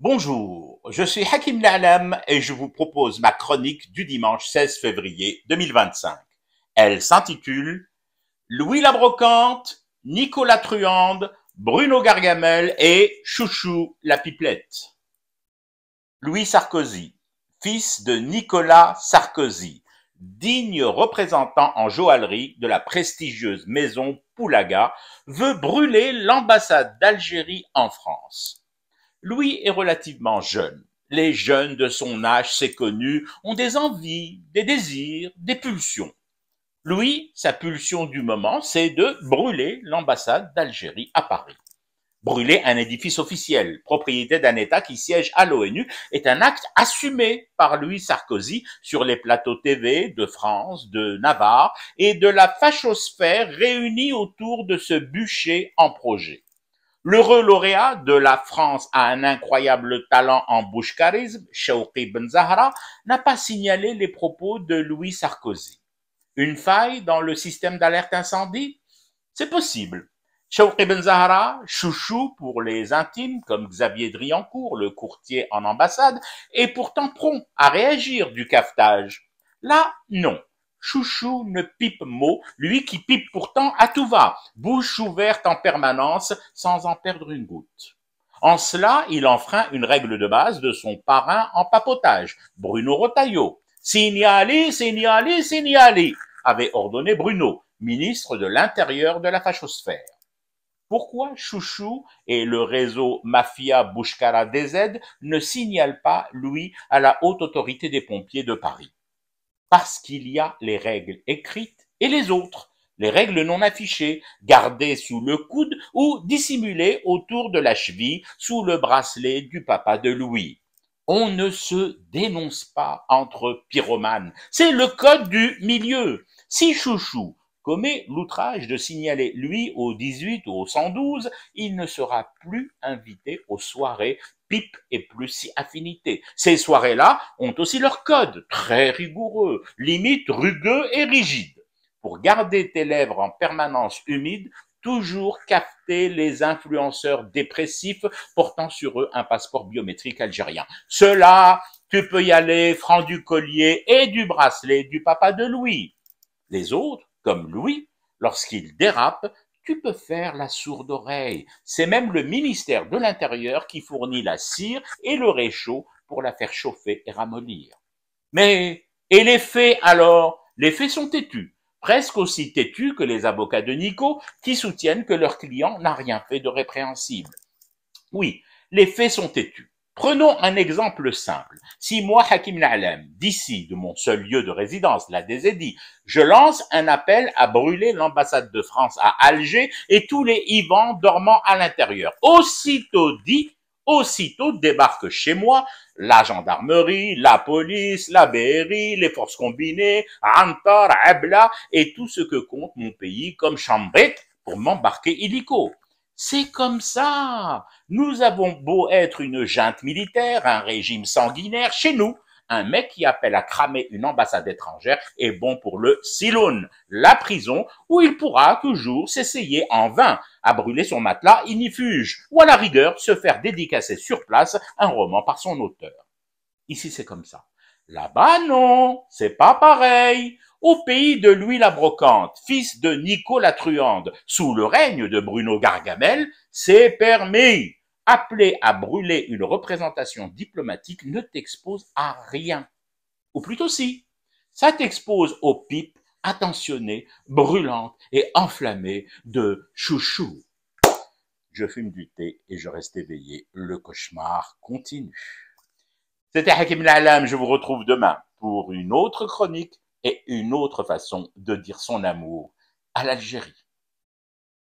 Bonjour, je suis Hakim Na'lam et je vous propose ma chronique du dimanche 16 février 2025. Elle s'intitule Louis la Brocante, Nicolas Truande, Bruno Gargamel et Chouchou la Pipelette. Louis Sarkozy, fils de Nicolas Sarkozy, digne représentant en joaillerie de la prestigieuse maison Poulaga, veut brûler l'ambassade d'Algérie en France. Louis est relativement jeune. Les jeunes de son âge, c'est connu, ont des envies, des désirs, des pulsions. Louis, sa pulsion du moment, c'est de brûler l'ambassade d'Algérie à Paris. Brûler un édifice officiel, propriété d'un État qui siège à l'ONU, est un acte assumé par Louis Sarkozy sur les plateaux TV de France, de Navarre et de la fachosphère réunie autour de ce bûcher en projet. L'heureux lauréat de la France a un incroyable talent en bouche-charisme, Chouki Ben Zahra, n'a pas signalé les propos de Louis Sarkozy. Une faille dans le système d'alerte incendie? C'est possible. Chouki Ben Zahra, chouchou pour les intimes, comme Xavier Driancourt, le courtier en ambassade, est pourtant prompt à réagir du cafetage. Là, non. Chouchou ne pipe mot, lui qui pipe pourtant à tout va, bouche ouverte en permanence, sans en perdre une goutte. En cela, il enfreint une règle de base de son parrain en papotage, Bruno Retailleau. Signali, signali, signali, avait ordonné Bruno, ministre de l'Intérieur de la fachosphère. Pourquoi Chouchou et le réseau Mafia Bouchkara DZ ne signalent pas Louis à la haute autorité des pompiers de Paris? Parce qu'il y a les règles écrites et les autres, les règles non affichées, gardées sous le coude ou dissimulées autour de la cheville sous le bracelet du papa de Louis. On ne se dénonce pas entre pyromanes. C'est le code du milieu. Si Chouchou commet l'outrage de signaler lui au 18 ou au 112, il ne sera plus invité aux soirées pipe et plus si affinité. Ces soirées-là ont aussi leur code, très rigoureux, limite rugueux et rigide. Pour garder tes lèvres en permanence humides, toujours capter les influenceurs dépressifs portant sur eux un passeport biométrique algérien. Ceux-là, tu peux y aller franc du collier et du bracelet du papa de Louis. Les autres, comme Louis, lorsqu'ils dérapent, tu peux faire la sourde oreille. C'est même le ministère de l'Intérieur qui fournit la cire et le réchaud pour la faire chauffer et ramollir. Mais, et les faits alors? Les faits sont têtus, presque aussi têtus que les avocats de Nico qui soutiennent que leur client n'a rien fait de répréhensible. Oui, les faits sont têtus. Prenons un exemple simple. Si moi, Hakim Na'lam, d'ici, de mon seul lieu de résidence, la DZI, je lance un appel à brûler l'ambassade de France à Alger et tous les Ivans dormant à l'intérieur. Aussitôt dit, aussitôt débarque chez moi la gendarmerie, la police, la BRI, les forces combinées, Antar, Abla et tout ce que compte mon pays comme chambret pour m'embarquer illico. C'est comme ça. Nous avons beau être une junte militaire, un régime sanguinaire, chez nous, un mec qui appelle à cramer une ambassade étrangère est bon pour le siloun, la prison, où il pourra toujours s'essayer en vain à brûler son matelas ignifuge, ou à la rigueur se faire dédicacer sur place un roman par son auteur. Ici, c'est comme ça. Là-bas, non, c'est pas pareil. Au pays de Louis la Brocante, fils de Nicolas Truande, sous le règne de Bruno Gargamel, c'est permis. Appeler à brûler une représentation diplomatique ne t'expose à rien. Ou plutôt si, ça t'expose aux pipes attentionnées, brûlantes et enflammées de chouchou. Je fume du thé et je reste éveillé. Le cauchemar continue. C'était Hakim Na'lam, je vous retrouve demain pour une autre chronique et une autre façon de dire son amour à l'Algérie.